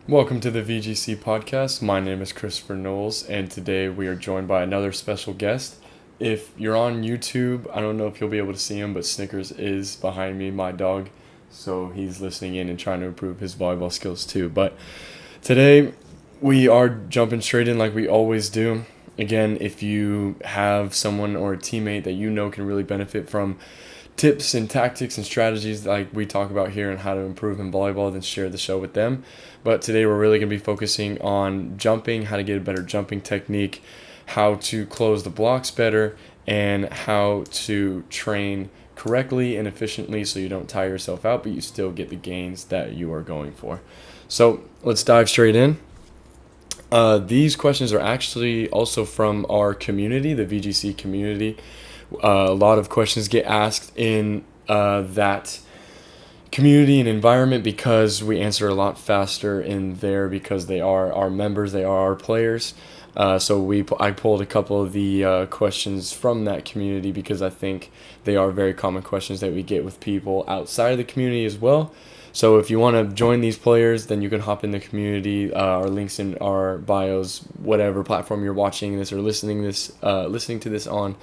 Welcome to the VGC podcast. My name is Christopher Knowles, and today we are joined by another special guest. If you're on YouTube, I don't know if you'll be able to see him, but Snickers is behind me, my dog, so he's listening in and trying to improve his volleyball skills too. But today we are jumping straight in like we always do. Again, if you have someone or a teammate that you know can really benefit from tips and tactics and strategies like we talk about here and how to improve in volleyball, then share the show with them. But today we're really going to be focusing on jumping, how to get a better jumping technique, how to close the blocks better, and how to train correctly and efficiently so you don't tire yourself out, but you still get the gains that you are going for. So let's dive straight in. These questions are actually also from our community, the VGC community. A lot of questions get asked in that community and environment because we answer a lot faster in there because they are our members, they are our players. I pulled a couple of the questions from that community because I think they are very common questions that we get with people outside of the community as well. So if you want to join these players, then you can hop in the community. Our links in our bios, whatever platform you're watching this or listening to this on.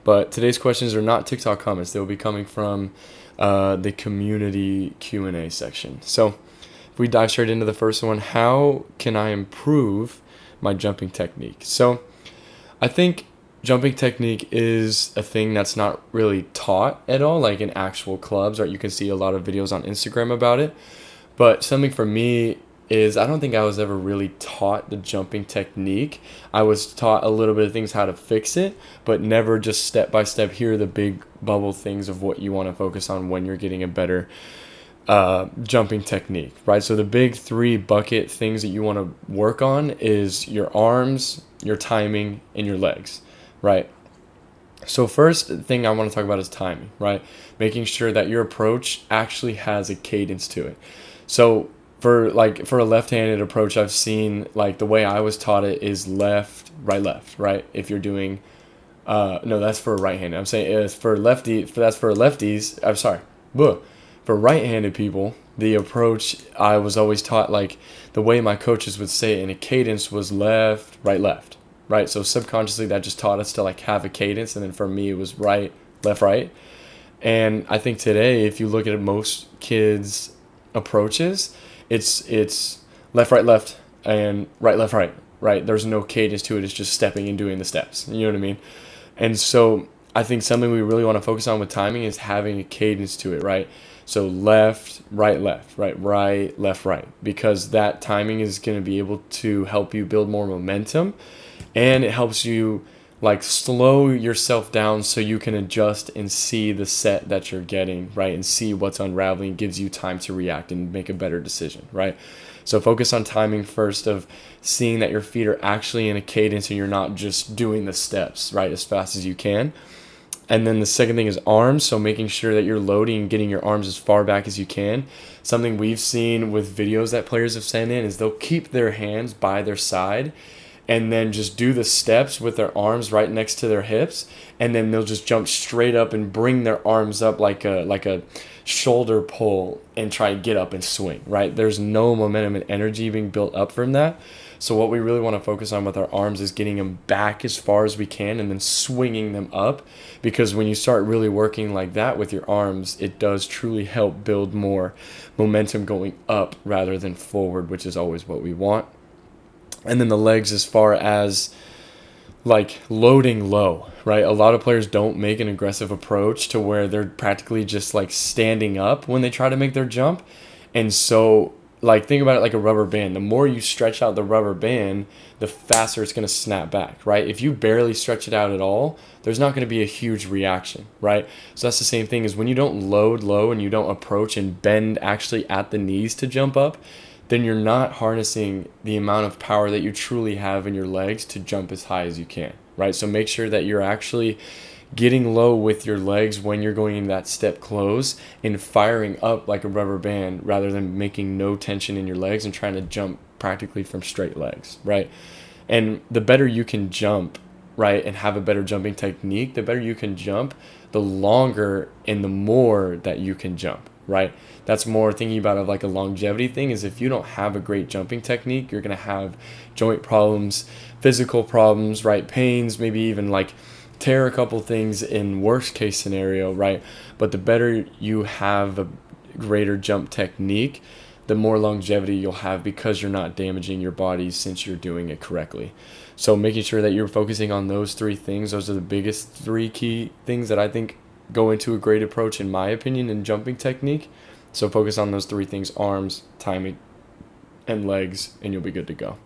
But today's questions are not TikTok comments. They will be coming from the community Q&A section. So if we dive straight into the first one, how can I improve my jumping technique? So I think jumping technique is a thing that's not really taught at all, like in actual clubs, right? You can see a lot of videos on Instagram about it. But something for me is I don't think I was ever really taught the jumping technique. I was taught a little bit of things how to fix it, but never just step by step. Here are the big bubble things of what you want to focus on when you're getting a better jumping technique, right? So the big three bucket things that you want to work on is your arms, your timing, and your legs, right? So first thing I want to talk about is timing, right? Making sure that your approach actually has a cadence to it. So for a left-handed approach, I've seen like the way I was taught it is left, right? If you're doing, no, that's for a right-handed. I'm saying it's for lefties. I'm sorry, for right-handed people, the approach I was always taught like the way my coaches would say it in a cadence was left, right? So subconsciously that just taught us to like have a cadence, and then for me it was right, left, right. And I think today, if you look at most kids' approaches, it's left, and right, left, right? There's no cadence to it. It's just stepping and doing the steps. You know what I mean? And so I think something we really want to focus on with timing is having a cadence to it, right? So left, right, left, right, because that timing is going to be able to help you build more momentum, and it helps you like slow yourself down so you can adjust and see the set that you're getting, right? And see what's unraveling, gives you time to react and make a better decision, right? So focus on timing first, of seeing that your feet are actually in a cadence and you're not just doing the steps, right, as fast as you can. And then the second thing is arms, so making sure that you're loading and getting your arms as far back as you can. Something we've seen with videos that players have sent in is they'll keep their hands by their side and then just do the steps with their arms right next to their hips, and then they'll just jump straight up and bring their arms up like a shoulder pull and try to get up and swing, right? There's no momentum and energy being built up from that. So what we really want to focus on with our arms is getting them back as far as we can and then swinging them up, because when you start really working like that with your arms, it does truly help build more momentum going up rather than forward, which is always what we want. And then the legs, as far as like loading low, right? A lot of players don't make an aggressive approach to where they're practically just like standing up when they try to make their jump. And so like think about it like a rubber band. The more you stretch out the rubber band, the faster it's going to snap back, right? If you barely stretch it out at all, there's not going to be a huge reaction, right? So that's the same thing as when you don't load low and you don't approach and bend actually at the knees to jump up, then you're not harnessing the amount of power that you truly have in your legs to jump as high as you can, right? So make sure that you're actually getting low with your legs when you're going in that step close and firing up like a rubber band rather than making no tension in your legs and trying to jump practically from straight legs, right? And the better you can jump, right, and have a better jumping technique, the better you can jump, the longer and the more that you can jump, right? That's more thinking about it like a longevity thing. Is if you don't have a great jumping technique, you're going to have joint problems, physical problems, right? Pains, maybe even like tear a couple things in worst case scenario, right? But the better you have a greater jump technique, the more longevity you'll have because you're not damaging your body since you're doing it correctly. So making sure that you're focusing on those three things, those are the biggest three key things that I think go into a great approach, in my opinion, in jumping technique. So focus on those three things: arms, timing, and legs, and you'll be good to go.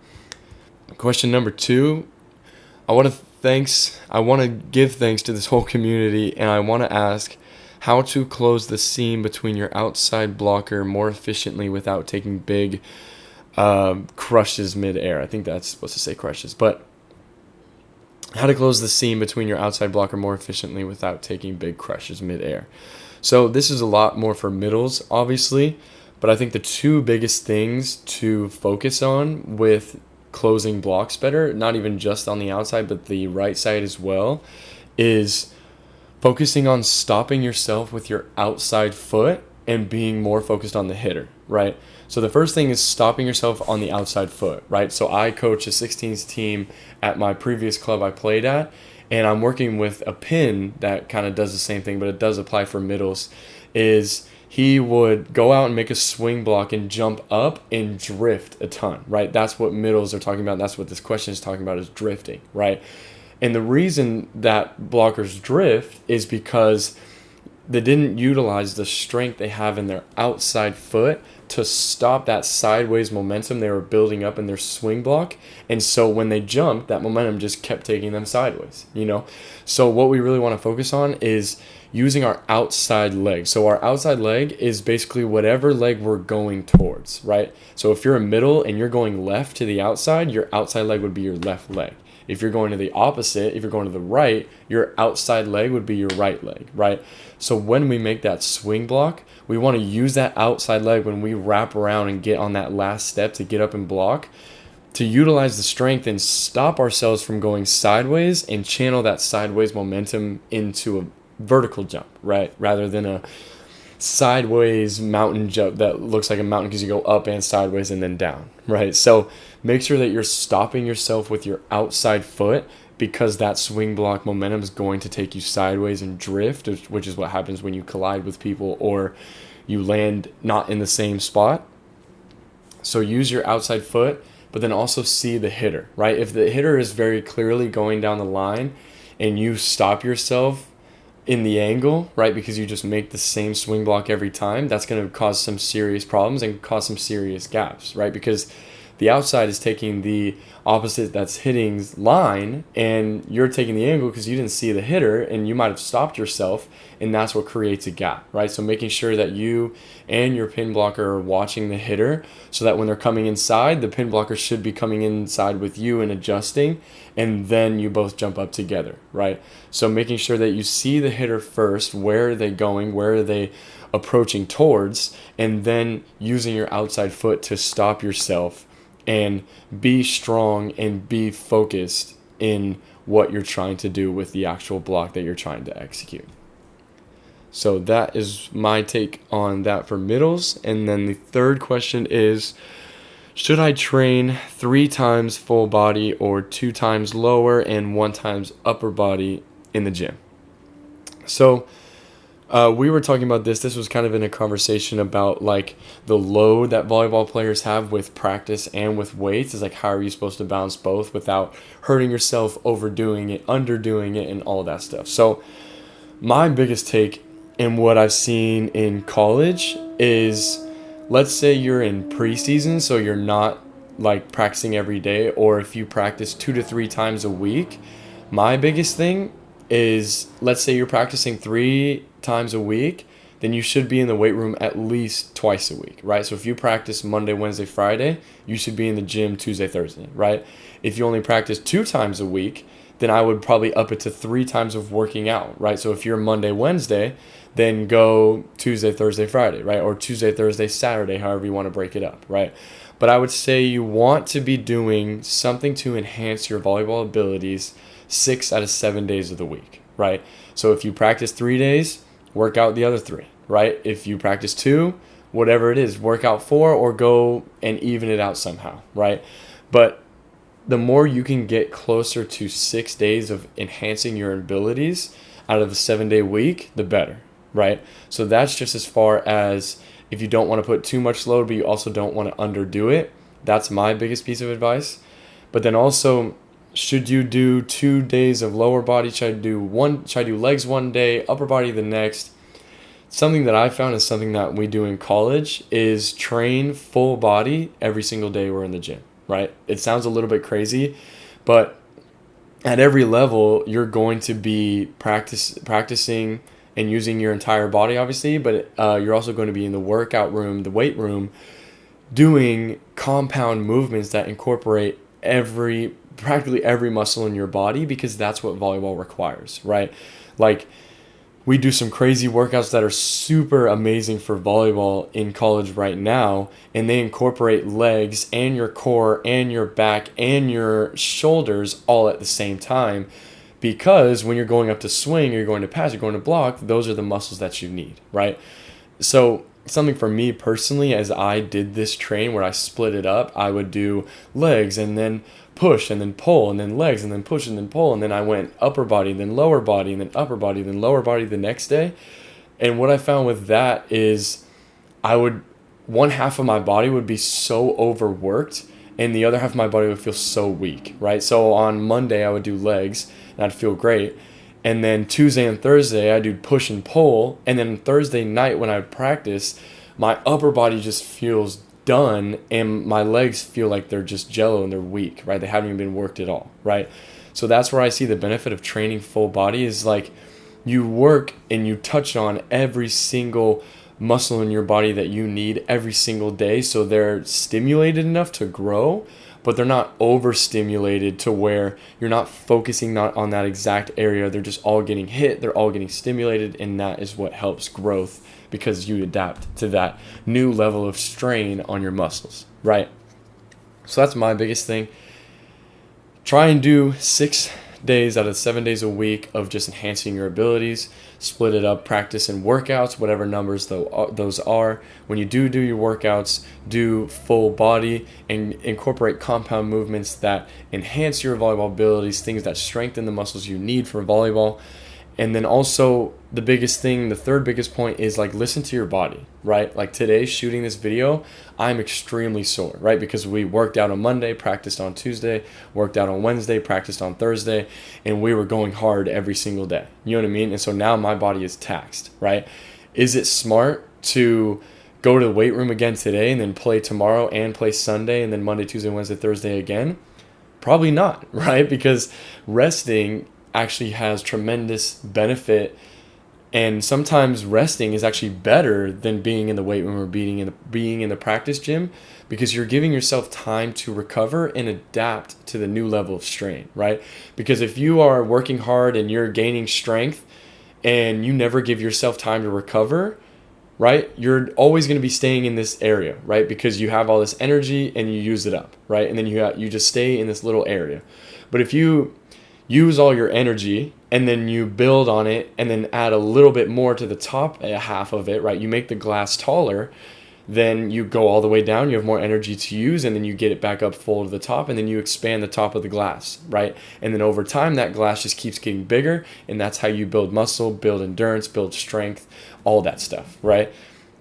Question number 2, I want to give thanks to this whole community, and I want to ask how to close the seam between your outside blocker more efficiently without taking big crushes mid-air. I think that's supposed to say crushes, but how to close the seam between your outside blocker more efficiently without taking big crushes mid-air. So this is a lot more for middles, obviously, but I think the two biggest things to focus on with closing blocks better, not even just on the outside, but the right side as well, is focusing on stopping yourself with your outside foot and being more focused on the hitter, right? So the first thing is stopping yourself on the outside foot, right? So I coach a 16s team at my previous club I played at, and I'm working with a pin that kind of does the same thing, but it does apply for middles, is he would go out and make a swing block and jump up and drift a ton, right? That's what middles are talking about. That's what this question is talking about, is drifting, right? And the reason that blockers drift is because they didn't utilize the strength they have in their outside foot to stop that sideways momentum they were building up in their swing block. And so when they jumped, that momentum just kept taking them sideways, you know? So what we really want to focus on is using our outside leg. So our outside leg is basically whatever leg we're going towards, right? So if you're a middle and you're going left to the outside, your outside leg would be your left leg. If you're going to the opposite, if you're going to the right, your outside leg would be your right leg, right? So when we make that swing block, we want to use that outside leg when we wrap around and get on that last step to get up and block, to utilize the strength and stop ourselves from going sideways and channel that sideways momentum into a vertical jump, right? Rather than a sideways mountain jump that looks like a mountain because you go up and sideways and then down, right? So make sure that you're stopping yourself with your outside foot, because that swing block momentum is going to take you sideways and drift, which is what happens when you collide with people or you land not in the same spot. So use your outside foot, but then also see the hitter, right? If the hitter is very clearly going down the line and you stop yourself in the angle, right, because you just make the same swing block every time, that's going to cause some serious problems and cause some serious gaps, right? Because the outside is taking the opposite that's hitting line, and you're taking the angle because you didn't see the hitter and you might have stopped yourself, and that's what creates a gap, right? So making sure that you and your pin blocker are watching the hitter so that when they're coming inside, the pin blocker should be coming inside with you and adjusting, and then you both jump up together, right? So making sure that you see the hitter first, where are they going, where are they approaching towards, and then using your outside foot to stop yourself and be strong and be focused in what you're trying to do with the actual block that you're trying to execute. So that is my take on that for middles. And then the third question is, should I train 3 times full body or 2 times lower and 1 times upper body in the gym? So we were talking about this. This was kind of in a conversation about like the load that volleyball players have with practice and with weights. Is like, how are you supposed to balance both without hurting yourself, overdoing it, underdoing it, and all that stuff? So my biggest take in what I've seen in college is, let's say you're in preseason, so you're not like practicing every day, or if you practice 2 to 3 times a week, my biggest thing is, let's say you're practicing 3 times a week, then you should be in the weight room at least twice a week, right? So if you practice Monday, Wednesday, Friday, you should be in the gym Tuesday, Thursday, right? If you only practice 2 times a week, then I would probably up it to 3 times of working out, right? So if you're Monday, Wednesday, then go Tuesday, Thursday, Friday, right? Or Tuesday, Thursday, Saturday, however you want to break it up, right? But I would say you want to be doing something to enhance your volleyball abilities 6 out of 7 days of the week, right? So if you practice 3 days, work out the other 3, right? If you practice 2, whatever it is, work out 4 or go and even it out somehow, right? But the more you can get closer to 6 days of enhancing your abilities out of a 7-day week, the better, right? So that's just as far as if you don't want to put too much load, but you also don't want to underdo it. That's my biggest piece of advice. But then also, should you do 2 days of lower body? Should I do legs one day, upper body the next? Something that I found is something that we do in college is train full body every single day we're in the gym, right? It sounds a little bit crazy, but at every level, you're going to be practicing and using your entire body, obviously, but you're also going to be in the workout room, the weight room, doing compound movements that incorporate practically every muscle in your body, because that's what volleyball requires, right? Like, we do some crazy workouts that are super amazing for volleyball in college right now, and they incorporate legs and your core and your back and your shoulders all at the same time, because when you're going up to swing, you're going to pass, you're going to block, those are the muscles that you need, right? So something for me personally, as I did this train where I split it up, I would do legs and then push and then pull and then legs and then push and then pull, and then I went upper body, then lower body, and then upper body, then lower body the next day. And what I found with that is one half of my body would be so overworked and the other half of my body would feel so weak, right? So on Monday I would do legs and I'd feel great. And then Tuesday and Thursday I do push and pull, and then Thursday night when I would practice, my upper body just feels done and my legs feel like they're just jello and they're weak, right? They haven't even been worked at all, right? So that's where I see the benefit of training full body is like you work and you touch on every single muscle in your body that you need every single day, so they're stimulated enough to grow, but they're not overstimulated to where you're not focusing not on that exact area. They're just all getting hit, they're all getting stimulated, and that is what helps growth, because you adapt to that new level of strain on your muscles, right? So that's my biggest thing. Try and do 6 days out of 7 days a week of just enhancing your abilities. Split it up, practice and workouts, whatever numbers those are. When you do your workouts, do full body and incorporate compound movements that enhance your volleyball abilities, things that strengthen the muscles you need for volleyball. And then also the biggest thing, the third biggest point is like listen to your body, right? Like today shooting this video, I'm extremely sore, right? Because we worked out on Monday, practiced on Tuesday, worked out on Wednesday, practiced on Thursday, and we were going hard every single day. You know what I mean? And so now my body is taxed, right? Is it smart to go to the weight room again today and then play tomorrow and play Sunday and then Monday, Tuesday, Wednesday, Thursday again? Probably not, right? Because resting actually has tremendous benefit, and sometimes resting is actually better than being in the weight room or being in the practice gym, because you're giving yourself time to recover and adapt to the new level of strain, right? Because if you are working hard and you're gaining strength and you never give yourself time to recover, right, you're always going to be staying in this area, right? Because you have all this energy and you use it up, right? And then you just stay in this little area. But if you use all your energy and then you build on it and then add a little bit more to the top half of it, right? You make the glass taller, then you go all the way down, you have more energy to use, and then you get it back up full to the top, and then you expand the top of the glass, right? And then over time, that glass just keeps getting bigger, and that's how you build muscle, build endurance, build strength, all that stuff, right?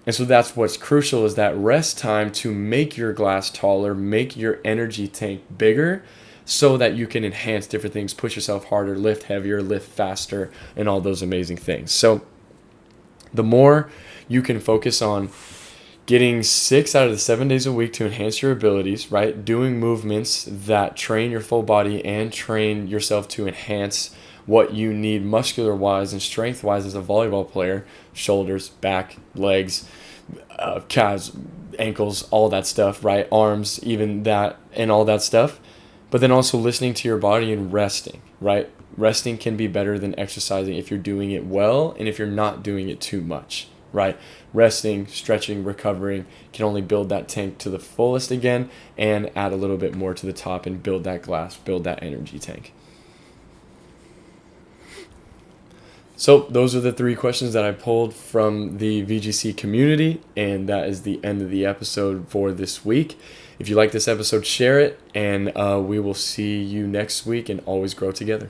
And so that's what's crucial, is that rest time to make your glass taller, make your energy tank bigger, so that you can enhance different things, push yourself harder, lift heavier, lift faster, and all those amazing things. So the more you can focus on getting 6 out of the 7 days a week to enhance your abilities, right? Doing movements that train your full body and train yourself to enhance what you need muscular-wise and strength-wise as a volleyball player, shoulders, back, legs, calves, ankles, all that stuff, right? Arms, even that, and all that stuff. But then also listening to your body and resting, right? Resting can be better than exercising if you're doing it well and if you're not doing it too much, right? Resting, stretching, recovering can only build that tank to the fullest again and add a little bit more to the top and build that glass, build that energy tank. So those are the 3 questions that I pulled from the VGC community, and that is the end of the episode for this week. If you like this episode, share it, and we will see you next week, and always grow together.